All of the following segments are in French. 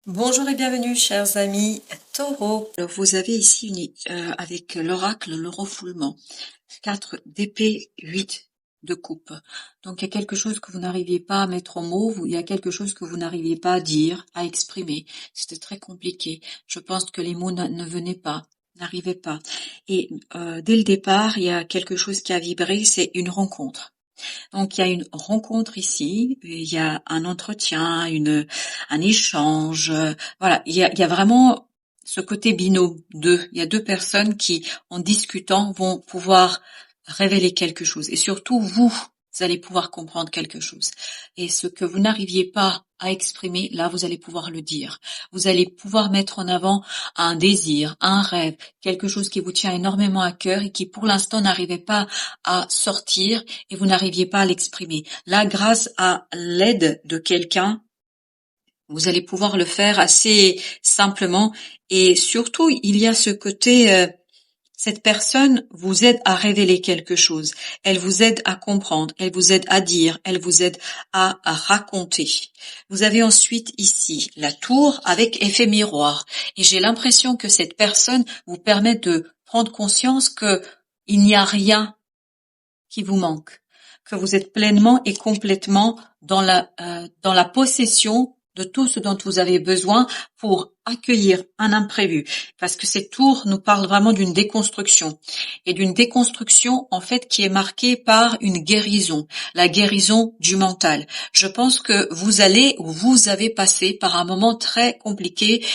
Bonjour et bienvenue, chers amis Taureau. Alors, vous avez ici avec l'oracle, le refoulement. 4 d'épée, 8 de coupe. Donc, il y a quelque chose que vous n'arriviez pas à mettre en mots, il y a quelque chose que vous n'arriviez pas à dire, à exprimer. C'était très compliqué. Je pense que les mots ne venaient pas, n'arrivaient pas. Et dès le départ, il y a quelque chose qui a vibré, c'est une rencontre. Donc il y a une rencontre ici, il y a un entretien, un échange, voilà, il y a vraiment ce côté binôme deux. Il y a deux personnes qui, en discutant, vont pouvoir révéler quelque chose. Et surtout, vous allez pouvoir comprendre quelque chose. Et ce que vous n'arriviez pas à exprimer, là, vous allez pouvoir le dire. Vous allez pouvoir mettre en avant un désir, un rêve, quelque chose qui vous tient énormément à cœur et qui, pour l'instant, n'arrivait pas à sortir et vous n'arriviez pas à l'exprimer. Là, grâce à l'aide de quelqu'un, vous allez pouvoir le faire assez simplement et surtout, il y a ce côté, cette personne vous aide à révéler quelque chose. Elle vous aide à comprendre, elle vous aide à dire, elle vous aide à raconter. Vous avez ensuite ici la tour avec effet miroir et j'ai l'impression que cette personne vous permet de prendre conscience que il n'y a rien qui vous manque, que vous êtes pleinement et complètement dans la possession de tout ce dont vous avez besoin pour accueillir un imprévu. Parce que cette tour nous parle vraiment d'une déconstruction. Et d'une déconstruction, en fait, qui est marquée par une guérison. La guérison du mental. Je pense que vous avez passé par un moment très compliqué,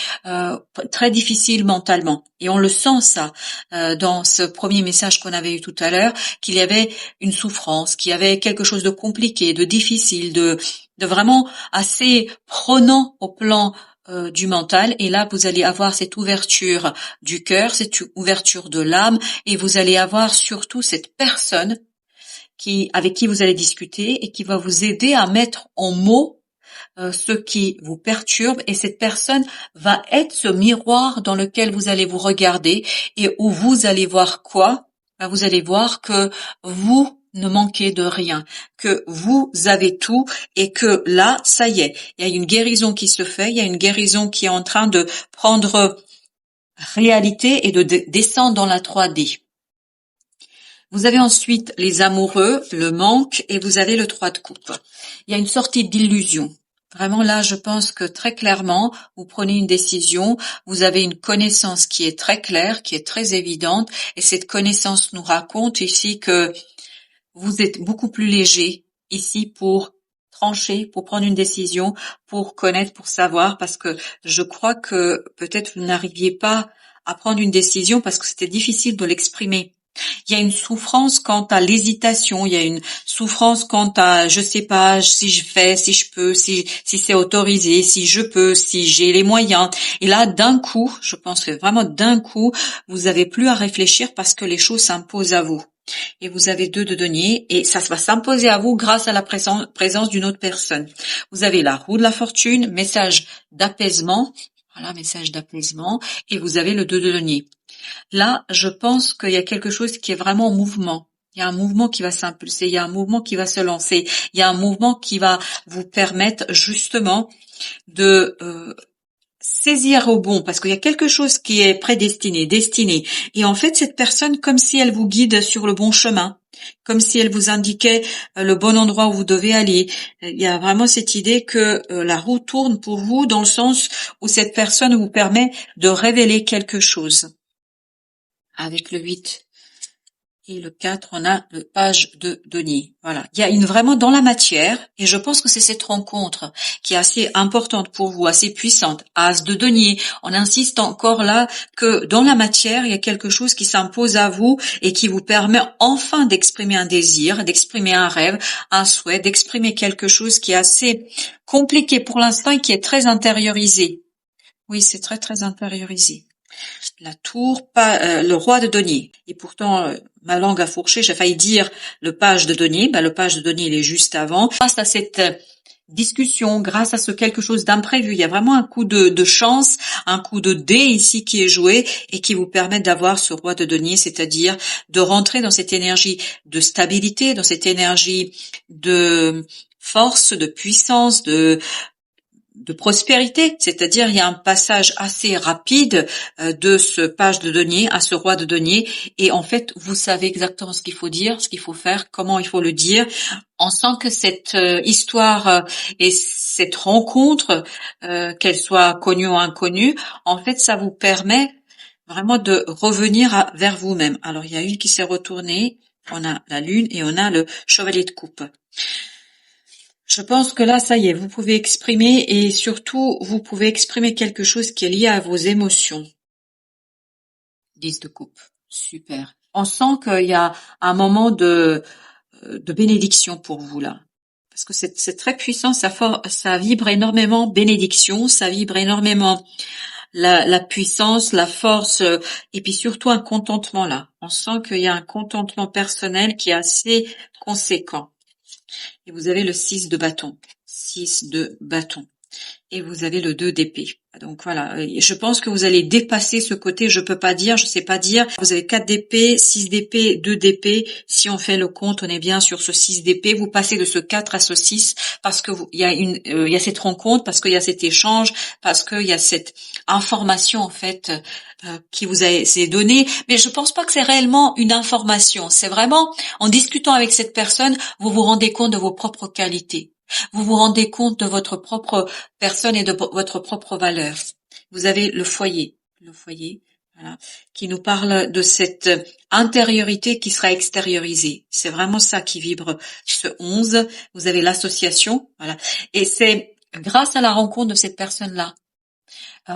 très difficile mentalement. Et on le sent ça, dans ce premier message qu'on avait eu tout à l'heure, qu'il y avait une souffrance, qu'il y avait quelque chose de compliqué, de difficile, de vraiment assez prenant au plan du mental. Et là, vous allez avoir cette ouverture du cœur, cette ouverture de l'âme, et vous allez avoir surtout cette personne avec qui vous allez discuter et qui va vous aider à mettre en mots ce qui vous perturbe, et cette personne va être ce miroir dans lequel vous allez vous regarder et où vous allez voir quoi? Vous allez voir que vous ne manquez de rien, que vous avez tout et que là, ça y est, il y a une guérison qui se fait, il y a une guérison qui est en train de prendre réalité et de descendre dans la 3D. Vous avez ensuite les amoureux, le manque, et vous avez le 3 de coupe. Il y a une sortie d'illusion. Vraiment là, je pense que très clairement, vous prenez une décision, vous avez une connaissance qui est très claire, qui est très évidente, et cette connaissance nous raconte ici que vous êtes beaucoup plus léger ici pour trancher, pour prendre une décision, pour connaître, pour savoir, parce que je crois que peut-être vous n'arriviez pas à prendre une décision parce que c'était difficile de l'exprimer. Il y a une souffrance quant à l'hésitation, il y a une souffrance quant à je sais pas si je fais, si je peux, si c'est autorisé, si je peux, si j'ai les moyens. Et là, d'un coup, je pense que vraiment d'un coup, vous avez plus à réfléchir parce que les choses s'imposent à vous. Et vous avez 2 de denier et ça va s'imposer à vous grâce à la présence d'une autre personne. Vous avez la roue de la fortune, message d'apaisement. Voilà, message d'apaisement. Et vous avez le 2 de denier. Là, je pense qu'il y a quelque chose qui est vraiment en mouvement. Il y a un mouvement qui va s'impulser, il y a un mouvement qui va se lancer, il y a un mouvement qui va vous permettre justement de saisir au bon, parce qu'il y a quelque chose qui est prédestiné, destiné. Et en fait, cette personne, comme si elle vous guide sur le bon chemin, comme si elle vous indiquait le bon endroit où vous devez aller. Il y a vraiment cette idée que la roue tourne pour vous dans le sens où cette personne vous permet de révéler quelque chose. Avec le 8 et le 4, on a le page de denier. Voilà. Il y a vraiment dans la matière, et je pense que c'est cette rencontre qui est assez importante pour vous, assez puissante. As de denier. On insiste encore là que dans la matière, il y a quelque chose qui s'impose à vous et qui vous permet enfin d'exprimer un désir, d'exprimer un rêve, un souhait, d'exprimer quelque chose qui est assez compliqué pour l'instant et qui est très intériorisé. Oui, c'est très très intériorisé. La tour, le roi de denier. Et pourtant, ma langue a fourché, j'ai failli dire le page de denier. Le page de denier, il est juste avant. Grâce à cette discussion, grâce à ce quelque chose d'imprévu, il y a vraiment un coup de chance, un coup de dé ici qui est joué et qui vous permet d'avoir ce roi de denier, c'est-à-dire de rentrer dans cette énergie de stabilité, dans cette énergie de force, de puissance, de prospérité, c'est-à-dire il y a un passage assez rapide de ce page de denier à ce roi de denier, et en fait vous savez exactement ce qu'il faut dire, ce qu'il faut faire, comment il faut le dire. On sent que cette histoire et cette rencontre, qu'elle soit connue ou inconnue, en fait ça vous permet vraiment de revenir vers vous-même. Alors il y a une qui s'est retournée, on a la lune et on a le chevalier de coupe. Je pense que là, ça y est, vous pouvez exprimer et surtout, vous pouvez exprimer quelque chose qui est lié à vos émotions. 10 de coupe. Super. On sent qu'il y a un moment de bénédiction pour vous là. Parce que c'est très puissant, ça vibre énormément bénédiction, ça vibre énormément la puissance, la force, et puis surtout un contentement là. On sent qu'il y a un contentement personnel qui est assez conséquent. Et vous avez le 6 de bâton. 6 de bâton. Et vous avez le 2 d'épée. Donc voilà, je pense que vous allez dépasser ce côté je peux pas dire, je sais pas dire. Vous avez 4 d'épée, 6 d'épée, 2 d'épée. Si on fait le compte, on est bien sur ce 6 d'épée. Vous passez de ce 4 à ce 6 parce que il y a cette rencontre, parce qu'il y a cet échange, parce qu'il y a cette information en fait qui vous est donnée. Mais je pense pas que c'est réellement une information. C'est vraiment en discutant avec cette personne, vous vous rendez compte de vos propres qualités. Vous vous rendez compte de votre propre personne et de votre propre valeur. Vous avez le foyer, voilà, qui nous parle de cette intériorité qui sera extériorisée. C'est vraiment ça qui vibre ce 11. Vous avez l'association, voilà. Et c'est grâce à la rencontre de cette personne-là.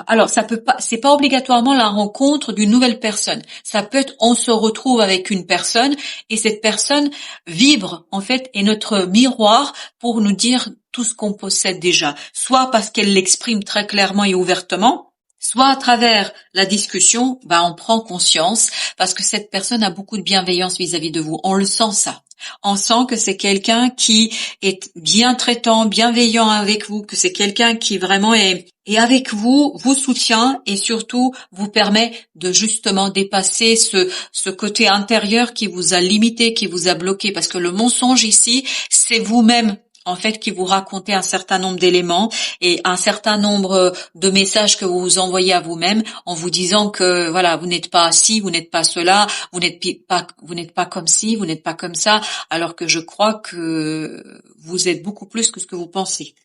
Alors, c'est pas obligatoirement la rencontre d'une nouvelle personne. Ça peut être, on se retrouve avec une personne et cette personne vibre, en fait, est notre miroir pour nous dire tout ce qu'on possède déjà. Soit parce qu'elle l'exprime très clairement et ouvertement, soit à travers la discussion, on prend conscience parce que cette personne a beaucoup de bienveillance vis-à-vis de vous. On le sent ça. On sent que c'est quelqu'un qui est bien traitant, bienveillant avec vous, que c'est quelqu'un qui vraiment est avec vous, vous soutient et surtout vous permet de justement dépasser ce côté intérieur qui vous a limité, qui vous a bloqué. Parce que le mensonge ici, c'est vous-même en fait qui vous racontez un certain nombre d'éléments et un certain nombre de messages que vous vous envoyez à vous-même en vous disant que voilà, vous n'êtes pas ci, vous n'êtes pas cela, vous n'êtes pas comme ci, vous n'êtes pas comme ça, alors que je crois que vous êtes beaucoup plus que ce que vous pensez.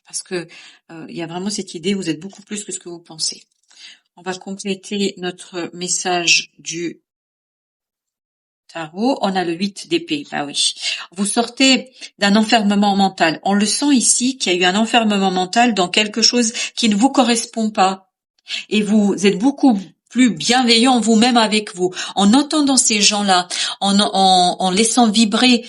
Parce que il y a vraiment cette idée, vous êtes beaucoup plus que ce que vous pensez. On va compléter notre message du tarot. On a le 8 d'épée. Bah oui. Vous sortez d'un enfermement mental. On le sent ici qu'il y a eu un enfermement mental dans quelque chose qui ne vous correspond pas. Et vous êtes beaucoup plus bienveillant vous-même avec vous. En entendant ces gens-là, en laissant vibrer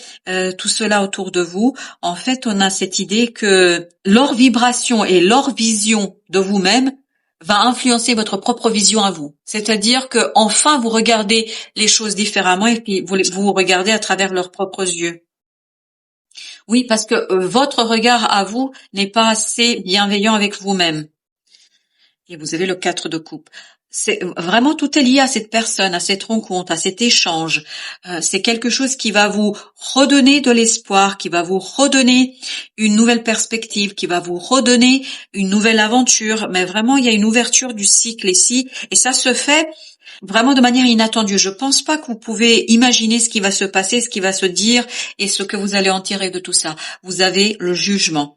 tout cela autour de vous, en fait, on a cette idée que leur vibration et leur vision de vous-même va influencer votre propre vision à vous. C'est-à-dire que enfin vous regardez les choses différemment et puis vous regardez à travers leurs propres yeux. Oui, parce que votre regard à vous n'est pas assez bienveillant avec vous-même. Et vous avez le 4 de coupe. C'est vraiment tout est lié à cette personne, à cette rencontre, à cet échange. C'est quelque chose qui va vous redonner de l'espoir, qui va vous redonner une nouvelle perspective, qui va vous redonner une nouvelle aventure. Mais vraiment, il y a une ouverture du cycle ici, et ça se fait vraiment de manière inattendue. Je pense pas que vous pouvez imaginer ce qui va se passer, ce qui va se dire, et ce que vous allez en tirer de tout ça. Vous avez le jugement.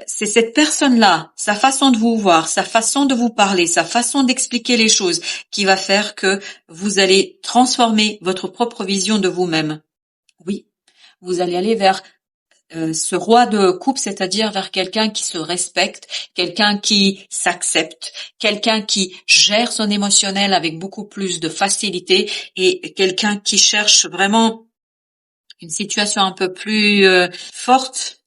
C'est cette personne-là, sa façon de vous voir, sa façon de vous parler, sa façon d'expliquer les choses qui va faire que vous allez transformer votre propre vision de vous-même. Oui, vous allez aller vers ce roi de coupe, c'est-à-dire vers quelqu'un qui se respecte, quelqu'un qui s'accepte, quelqu'un qui gère son émotionnel avec beaucoup plus de facilité et quelqu'un qui cherche vraiment une situation un peu plus forte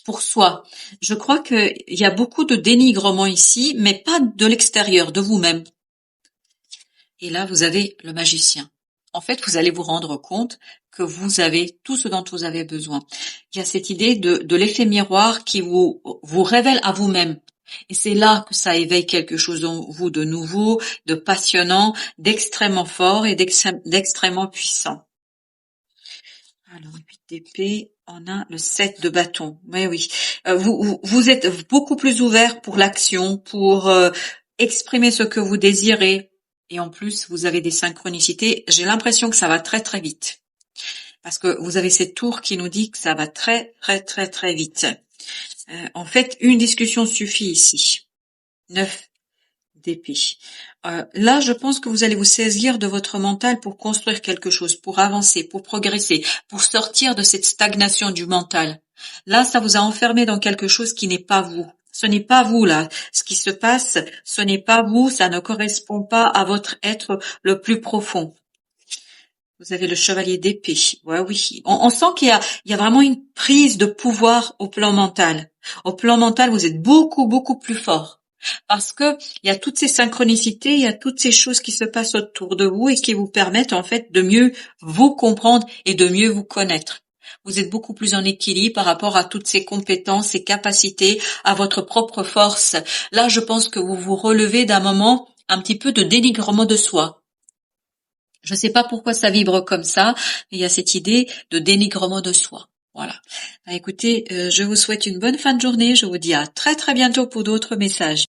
pour soi. Je crois qu'il y a beaucoup de dénigrement ici, mais pas de l'extérieur, de vous-même. Et là, vous avez le magicien. En fait, vous allez vous rendre compte que vous avez tout ce dont vous avez besoin. Il y a cette idée de l'effet miroir qui vous révèle à vous-même. Et c'est là que ça éveille quelque chose en vous de nouveau, de passionnant, d'extrêmement fort et d'extrêmement puissant. Alors, 8 d'épée, on a le 7 de bâton. Oui, oui. Vous êtes beaucoup plus ouvert pour l'action, pour exprimer ce que vous désirez. Et en plus, vous avez des synchronicités. J'ai l'impression que ça va très très vite. Parce que vous avez cette tour qui nous dit que ça va très très très très vite. En fait, une discussion suffit ici. 9 d'épée. Là, je pense que vous allez vous saisir de votre mental pour construire quelque chose, pour avancer, pour progresser, pour sortir de cette stagnation du mental. Là, ça vous a enfermé dans quelque chose qui n'est pas vous. Ce n'est pas vous, là. Ce qui se passe, ce n'est pas vous, ça ne correspond pas à votre être le plus profond. Vous avez le chevalier d'épée. Ouais, oui. On sent qu'il y a vraiment une prise de pouvoir au plan mental. Au plan mental, vous êtes beaucoup, beaucoup plus fort. Parce que il y a toutes ces synchronicités, il y a toutes ces choses qui se passent autour de vous et qui vous permettent, en fait, de mieux vous comprendre et de mieux vous connaître. Vous êtes beaucoup plus en équilibre par rapport à toutes ces compétences, ces capacités, à votre propre force. Là, je pense que vous vous relevez d'un moment un petit peu de dénigrement de soi. Je ne sais pas pourquoi ça vibre comme ça, mais il y a cette idée de dénigrement de soi. Voilà. Écoutez, je vous souhaite une bonne fin de journée. Je vous dis à très très bientôt pour d'autres messages.